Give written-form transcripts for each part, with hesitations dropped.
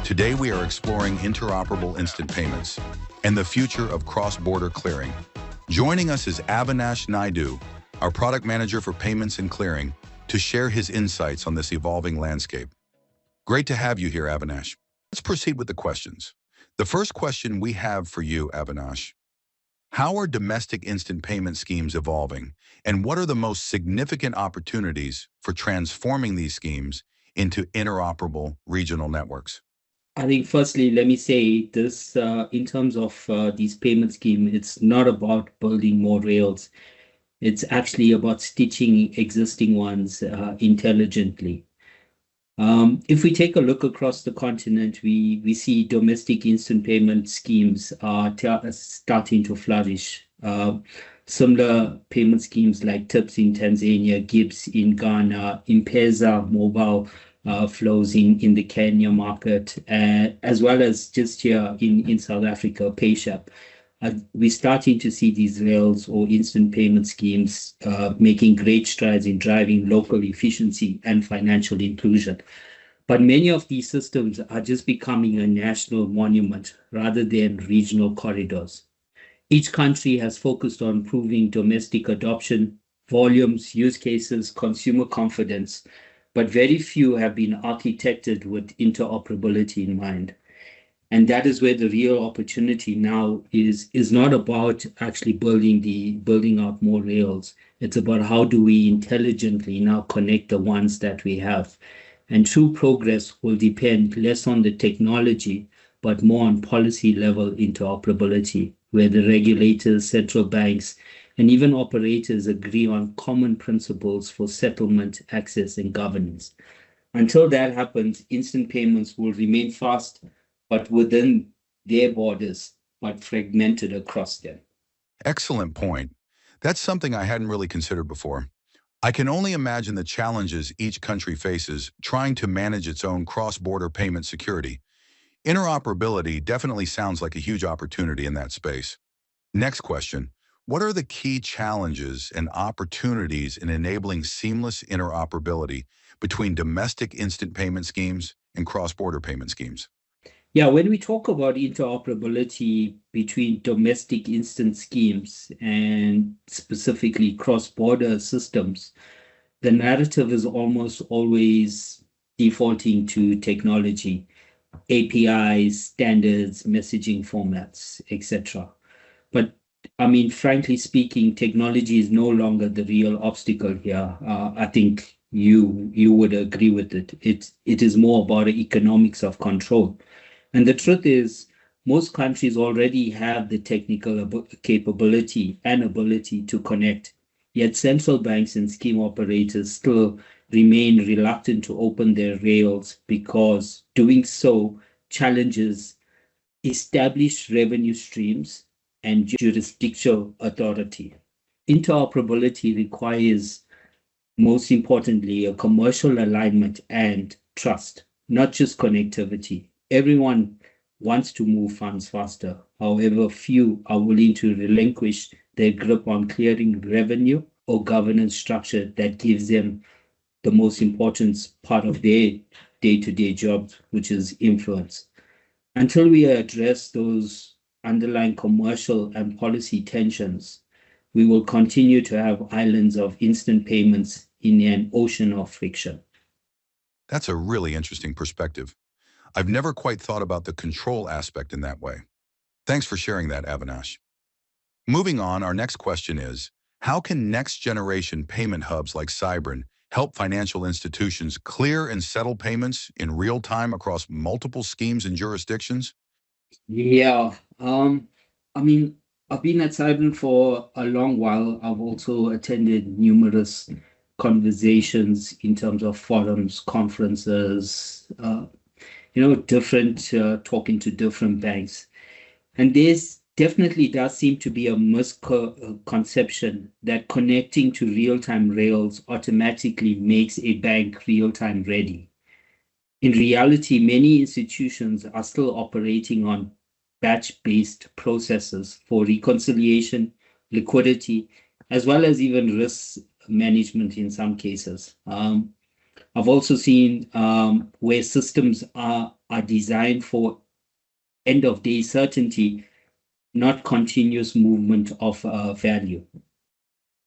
Today we are exploring interoperable instant payments and the future of cross-border clearing. Joining us is Avinash Naidoo, our product manager for payments and clearing, to share his insights on this evolving landscape. Great to have you here, Avinash. Let's proceed with the questions. The first question we have for you, Avinash: how are domestic instant payment schemes evolving, and what are the most significant opportunities for transforming these schemes into interoperable regional networks? I think firstly, let me say this, in terms of these payment scheme, it's not about building more rails. It's actually about stitching existing ones intelligently. If we take a look across the continent, we see domestic instant payment schemes are starting to flourish. Similar payment schemes like TIPS in Tanzania, GIBS in Ghana, M-Pesa mobile flows in the Kenya market, as well as just here in South Africa, PayShap. We're starting to see these rails or instant payment schemes making great strides in driving local efficiency and financial inclusion. But many of these systems are just becoming a national monument rather than regional corridors. Each country has focused on improving domestic adoption, volumes, use cases, consumer confidence, but very few have been architected with interoperability in mind. And that is where the real opportunity now is not about actually building out more rails. It's about how do we intelligently now connect the ones that we have. And true progress will depend less on the technology, but more on policy level interoperability, where the regulators, central banks, and even operators agree on common principles for settlement, access, and governance. Until that happens, instant payments will remain fast, but within their borders, but fragmented across them. Excellent point. That's something I hadn't really considered before. I can only imagine the challenges each country faces trying to manage its own cross-border payment security. Interoperability definitely sounds like a huge opportunity in that space. Next question: what are the key challenges and opportunities in enabling seamless interoperability between domestic instant payment schemes and cross-border payment schemes? Yeah, when we talk about interoperability between domestic instant schemes and specifically cross-border systems, the narrative is almost always defaulting to technology, APIs, standards, messaging formats, etc. But I mean, frankly speaking, technology is no longer the real obstacle here. I think you would agree with it. It is more about the economics of control. And the truth is, most countries already have the technical capability and ability to connect. Yet central banks and scheme operators still remain reluctant to open their rails because doing so challenges established revenue streams and jurisdictional authority. Interoperability requires, most importantly, a commercial alignment and trust, not just connectivity. Everyone wants to move funds faster. However, few are willing to relinquish their grip on clearing revenue or governance structure that gives them the most important part of their day-to-day job, which is influence. Until we address those underlying commercial and policy tensions, we will continue to have islands of instant payments in an ocean of friction. That's a really interesting perspective. I've never quite thought about the control aspect in that way. Thanks for sharing that, Avinash. Moving on, our next question is: how can next-generation payment hubs like Cybrin help financial institutions clear and settle payments in real time across multiple schemes and jurisdictions? Yeah, I mean, I've been at Cyber for a long while. I've also attended numerous conversations in terms of forums, conferences, different talking to different banks. And there's definitely does seem to be a misconception that connecting to real-time rails automatically makes a bank real-time ready. In reality, many institutions are still operating on batch-based processes for reconciliation, liquidity, as well as even risk management in some cases. I've also seen where systems are designed for end of day certainty, not continuous movement of value.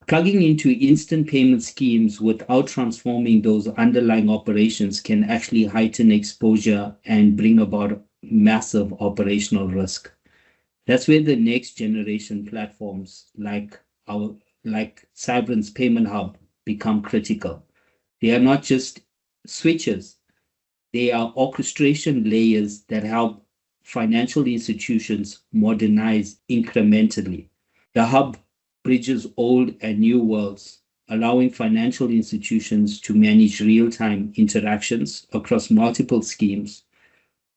Plugging into instant payment schemes without transforming those underlying operations can actually heighten exposure and bring about massive operational risk. That's where the next generation platforms like Cybrance Payment Hub become critical. They are not just switches, they are orchestration layers that help financial institutions modernize incrementally. The hub bridges old and new worlds, allowing financial institutions to manage real time interactions across multiple schemes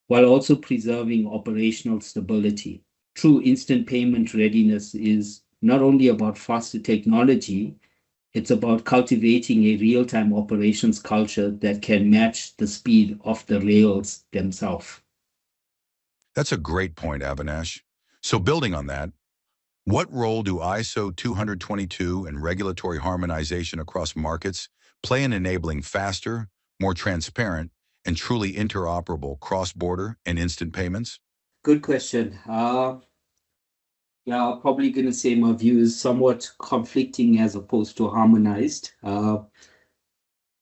while also preserving operational stability. True instant payment readiness is not only about faster technology, it's about cultivating a real time operations culture that can match the speed of the rails themselves. That's a great point, Avinash. So building on that, what role do ISO 222 and regulatory harmonization across markets play in enabling faster, more transparent, and truly interoperable cross-border and instant payments? Good question. Yeah, I'm probably going to say my view is somewhat conflicting as opposed to harmonized. Yeah,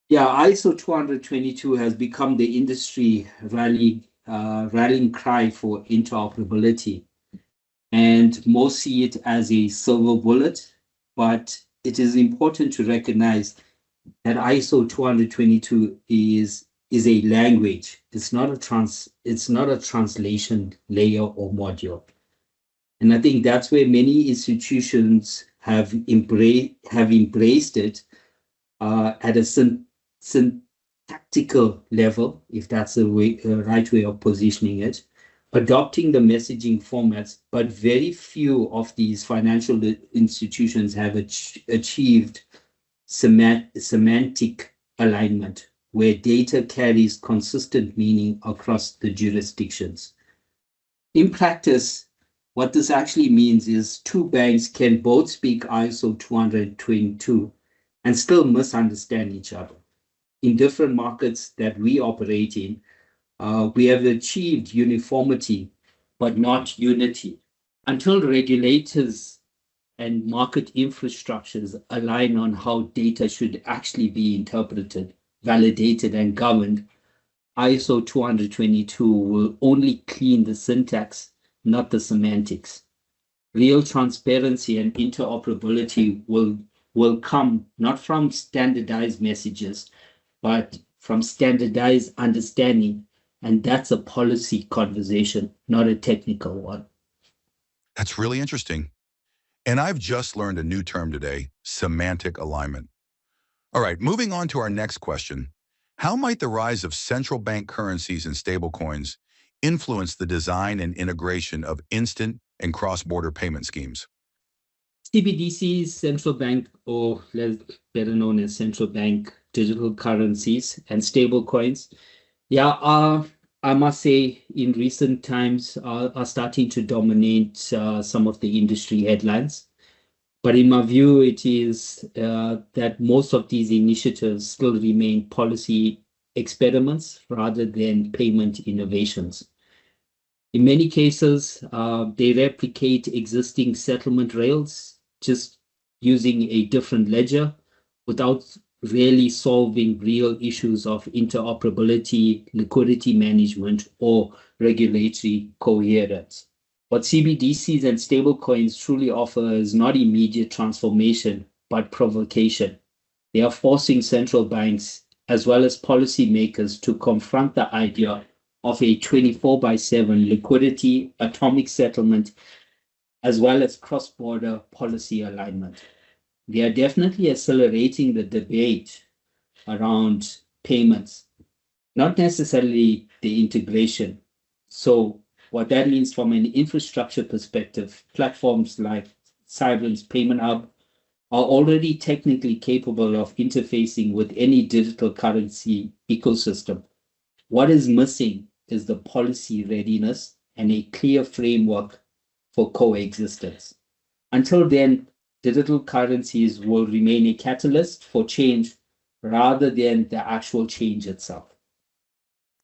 ISO 222 has become the industry rallying cry for interoperability. And most see it as a silver bullet, but it is important to recognize that ISO 222 is a language. It's not a translation layer or module. And I think that's where many institutions have embraced it at a syntactical level, if that's the right way of positioning it, adopting the messaging formats, but very few of these financial institutions have achieved semantic alignment, where data carries consistent meaning across the jurisdictions. In practice, what this actually means is two banks can both speak ISO 222 and still misunderstand each other. In different markets that we operate in, we have achieved uniformity, but not unity. Until regulators and market infrastructures align on how data should actually be interpreted, validated, and governed, ISO 222 will only clean the syntax, not the semantics. Real transparency and interoperability will come not from standardized messages, but from standardized understanding. And that's a policy conversation, not a technical one. That's really interesting. And I've just learned a new term today, semantic alignment. All right, moving on to our next question. How might the rise of central bank currencies and stablecoins influence the design and integration of instant and cross-border payment schemes? CBDCs, central bank, or better known as central bank digital currencies and stable coins, yeah, I must say in recent times are starting to dominate some of the industry headlines. But in my view, it is that most of these initiatives still remain policy experiments rather than payment innovations. In many cases, they replicate existing settlement rails, just using a different ledger without really solving real issues of interoperability, liquidity management, or regulatory coherence. What CBDCs and stablecoins truly offer is not immediate transformation, but provocation. They are forcing central banks as well as policymakers to confront the idea of a 24 by 7 liquidity, atomic settlement, as well as cross border policy alignment. They are definitely accelerating the debate around payments, not necessarily the integration. So, what that means from an infrastructure perspective, platforms like Cyber's Payment Hub are already technically capable of interfacing with any digital currency ecosystem. What is missing is the policy readiness and a clear framework for coexistence. Until then, digital currencies will remain a catalyst for change, rather than the actual change itself.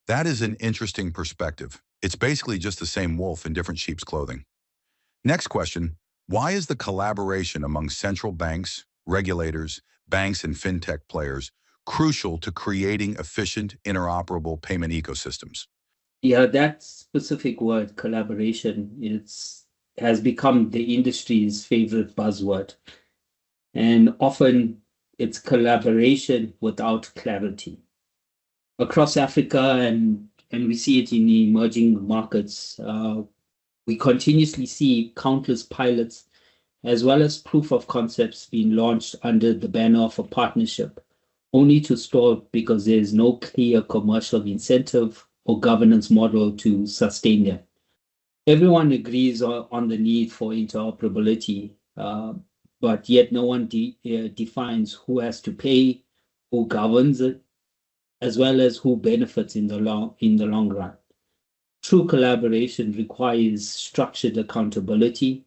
That is an interesting perspective. It's basically just the same wolf in different sheep's clothing. Next question, why is the collaboration among central banks, regulators, banks, and fintech players crucial to creating efficient, interoperable payment ecosystems? Yeah, that specific word, collaboration, has become the industry's favorite buzzword. And often it's collaboration without clarity. Across Africa, and we see it in the emerging markets, we continuously see countless pilots as well as proof of concepts being launched under the banner of a partnership, only to stall because there is no clear commercial incentive or governance model to sustain them. Everyone agrees on the need for interoperability, but yet no one defines who has to pay, who governs it, as well as who benefits in the long run. True collaboration requires structured accountability,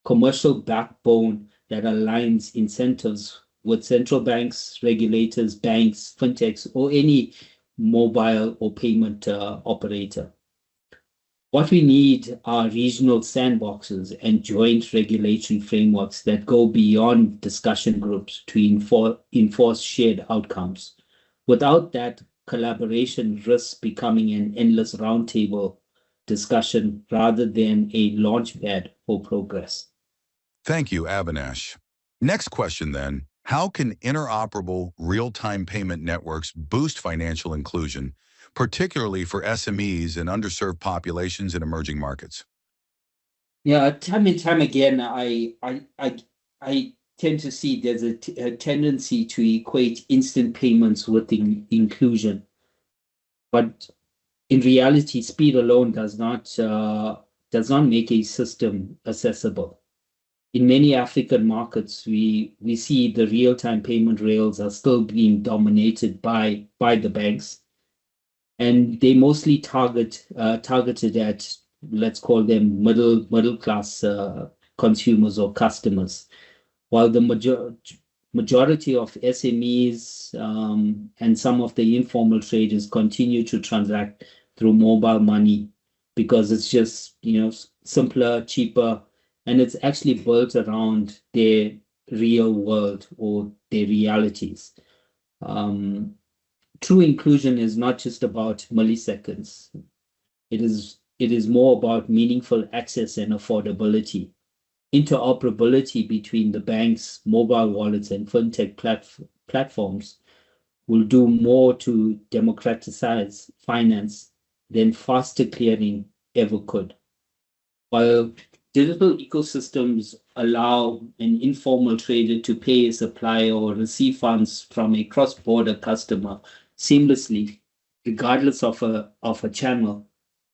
commercial backbone that aligns incentives with central banks, regulators, banks, fintechs, or any mobile or payment operator. What we need are regional sandboxes and joint regulatory frameworks that go beyond discussion groups to enforce shared outcomes. Without that, collaboration risks becoming an endless roundtable discussion rather than a launchpad for progress. Thank you, Avinash. Next question then, how can interoperable real-time payment networks boost financial inclusion, particularly for SMEs and underserved populations in emerging markets? Yeah, time and time again, I tend to see there's a tendency to equate instant payments with inclusion, but in reality, speed alone does not make a system accessible. In many African markets, we see the real-time payment rails are still being dominated by the banks, and they mostly targeted at, let's call them middle class consumers or customers, while the majority of SMEs and some of the informal traders continue to transact through mobile money because it's just simpler, cheaper, and it's actually built around their real world or their realities. Um, True inclusion is not just about milliseconds. It is more about meaningful access and affordability. Interoperability between the banks, mobile wallets, and fintech platforms will do more to democratize finance than faster clearing ever could. While digital ecosystems allow an informal trader to pay a supplier or receive funds from a cross-border customer seamlessly, regardless of a channel,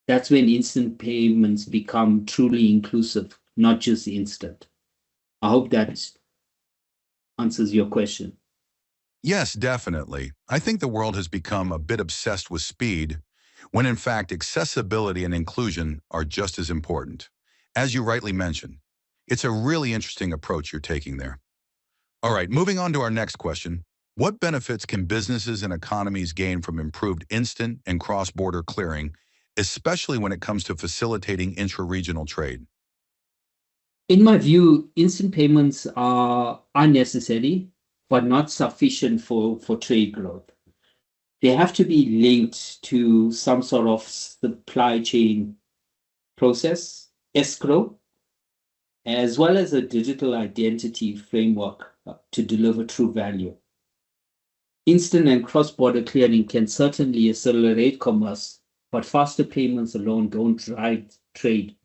that's when instant payments become truly inclusive, not just instant. I hope that answers your question. Yes, definitely. I think the world has become a bit obsessed with speed, when in fact accessibility and inclusion are just as important. As you rightly mentioned, it's a really interesting approach you're taking there. All right, moving on to our next question. What benefits can businesses and economies gain from improved instant and cross-border clearing, especially when it comes to facilitating intra-regional trade? In my view, instant payments are unnecessary, but not sufficient for trade growth. They have to be linked to some sort of supply chain process, escrow, as well as a digital identity framework to deliver true value. Instant and cross-border clearing can certainly accelerate commerce, but faster payments alone don't drive trade,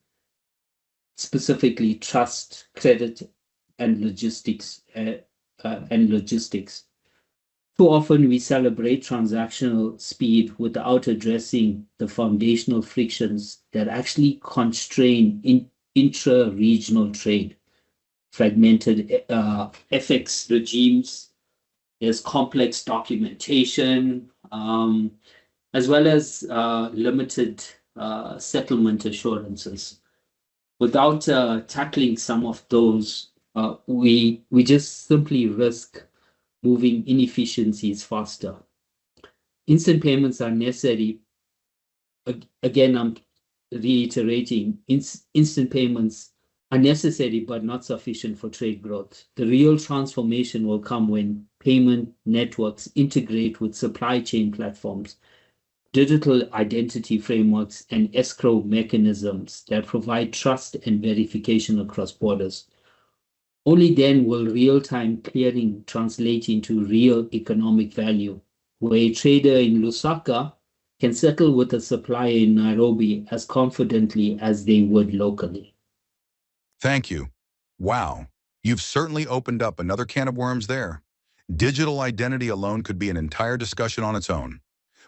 specifically trust, credit, and logistics. Too often we celebrate transactional speed without addressing the foundational frictions that actually constrain intra-regional trade, fragmented FX regimes, there's complex documentation, as well as limited settlement assurances. Without tackling some of those, we just simply risk moving inefficiencies faster. Instant payments are necessary. Again, I'm reiterating, instant payments are necessary but not sufficient for trade growth. The real transformation will come when payment networks integrate with supply chain platforms, digital identity frameworks, and escrow mechanisms that provide trust and verification across borders. Only then will real-time clearing translate into real economic value, where a trader in Lusaka can settle with a supplier in Nairobi as confidently as they would locally. Thank you. Wow, you've certainly opened up another can of worms there. Digital identity alone could be an entire discussion on its own,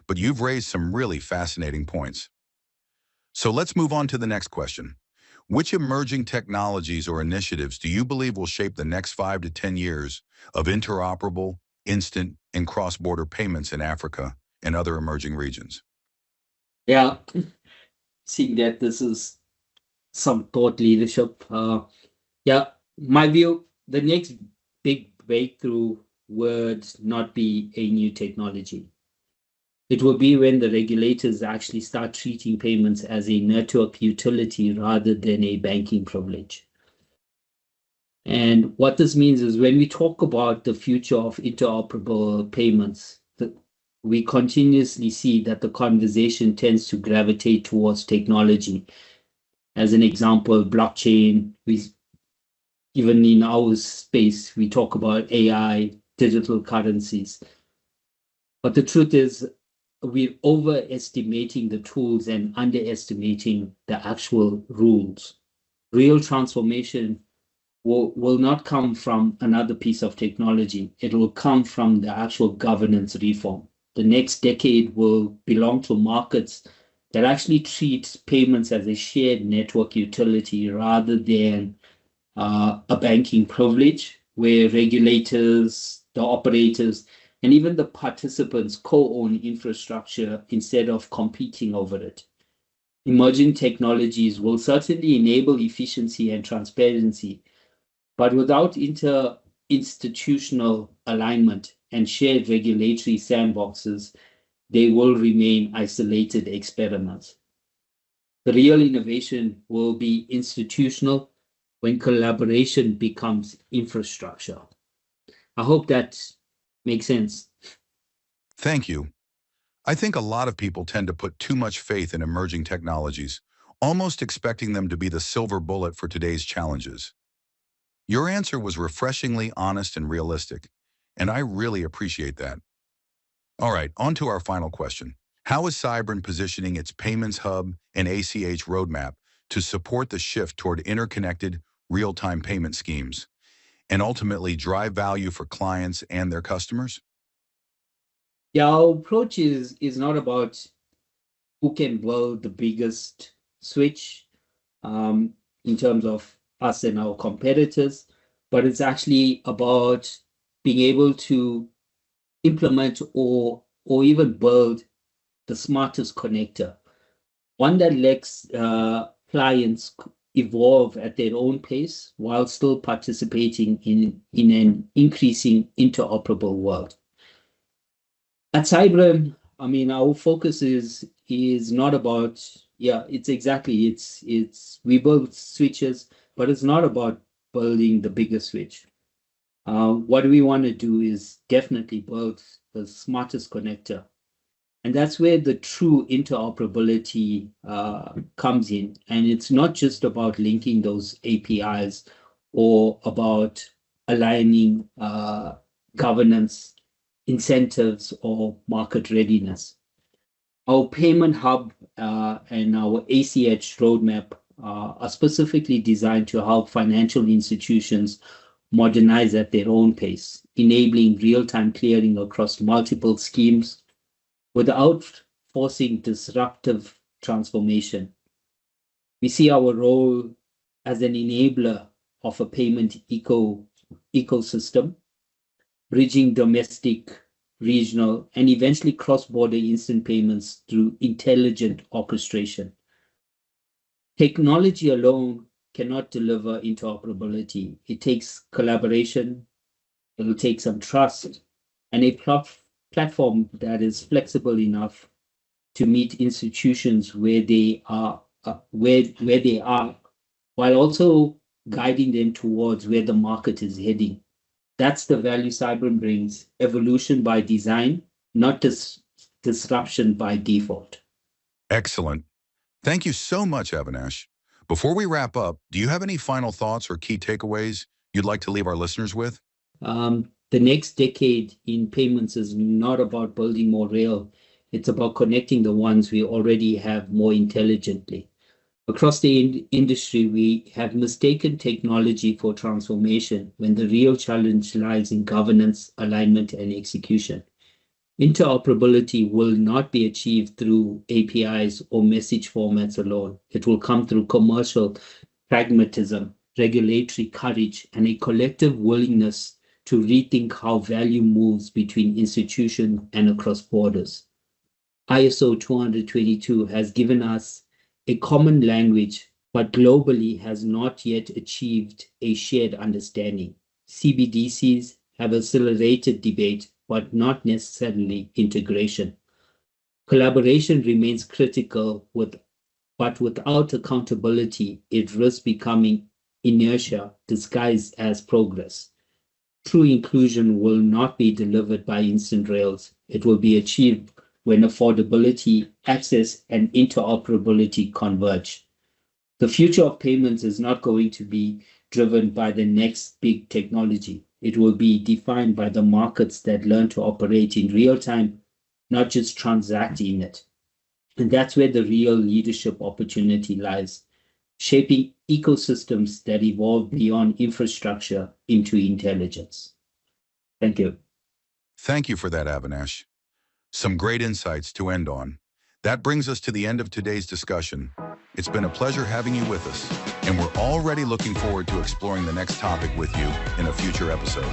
but you've raised some really fascinating points. So let's move on to the next question. Which emerging technologies or initiatives do you believe will shape the next 5 to 10 years of interoperable, instant, and cross-border payments in Africa and other emerging regions? Yeah, seeing that this is some thought leadership. Yeah, my view, the next big breakthrough would not be a new technology. It will be when the regulators actually start treating payments as a network utility rather than a banking privilege. And what this means is when we talk about the future of interoperable payments, we continuously see that the conversation tends to gravitate towards technology. As an example, blockchain, even in our space, we talk about AI, digital currencies. But the truth is, we're overestimating the tools and underestimating the actual rules. Real transformation will not come from another piece of technology. It will come from the actual governance reform. The next decade will belong to markets that actually treat payments as a shared network utility rather than a banking privilege, where regulators, the operators, and even the participants co-own infrastructure instead of competing over it. Emerging technologies will certainly enable efficiency and transparency, but without institutional alignment and shared regulatory sandboxes, they will remain isolated experiments. The real innovation will be institutional when collaboration becomes infrastructure. I hope that makes sense. Thank you. I think a lot of people tend to put too much faith in emerging technologies, almost expecting them to be the silver bullet for today's challenges. Your answer was refreshingly honest and realistic, and I really appreciate that. All right, on to our final question. How is Cybrin positioning its payments hub and ACH roadmap to support the shift toward interconnected, real-time payment schemes and ultimately drive value for clients and their customers? Yeah, our approach is not about who can build the biggest switch in terms of us and our competitors, but it's actually about being able to implement or even build the smartest connector, one that lets clients evolve at their own pace while still participating in an increasing interoperable world. At Cybran, I mean, our focus is not about, yeah, it's exactly, it's we build switches, but it's not about building the biggest switch. What we want to do is definitely build the smartest connector. And that's where the true interoperability comes in. And it's not just about linking those APIs or about aligning governance, incentives, or market readiness. Our payment hub and our ACH roadmap are specifically designed to help financial institutions modernize at their own pace, enabling real-time clearing across multiple schemes without forcing disruptive transformation. We see our role as an enabler of a payment ecosystem, bridging domestic, regional, and eventually cross-border instant payments through intelligent orchestration. Technology alone cannot deliver interoperability. It takes collaboration, it will take some trust, and a platform that is flexible enough to meet institutions where they are, where they are, while also guiding them towards where the market is heading. That's the value cyber brings: evolution by design, not disruption by default. Excellent. Thank you so much, Avinash. Before we wrap up, do you have any final thoughts or key takeaways you'd like to leave our listeners with? The next decade in payments is not about building more rail. It's about connecting the ones we already have more intelligently. Across the industry, we have mistaken technology for transformation when the real challenge lies in governance, alignment, and execution. Interoperability will not be achieved through APIs or message formats alone. It will come through commercial pragmatism, regulatory courage, and a collective willingness to rethink how value moves between institutions and across borders. ISO 20022 has given us a common language, but globally has not yet achieved a shared understanding. CBDCs have accelerated debate, but not necessarily integration. Collaboration remains critical, but without accountability, it risks becoming inertia disguised as progress. True inclusion will not be delivered by instant rails. It will be achieved when affordability, access, and interoperability converge. The future of payments is not going to be driven by the next big technology. It will be defined by the markets that learn to operate in real time, not just transact in it. And that's where the real leadership opportunity lies, shaping ecosystems that evolve beyond infrastructure into intelligence. Thank you. Thank you for that, Avinash. Some great insights to end on. That brings us to the end of today's discussion. It's been a pleasure having you with us, and we're already looking forward to exploring the next topic with you in a future episode.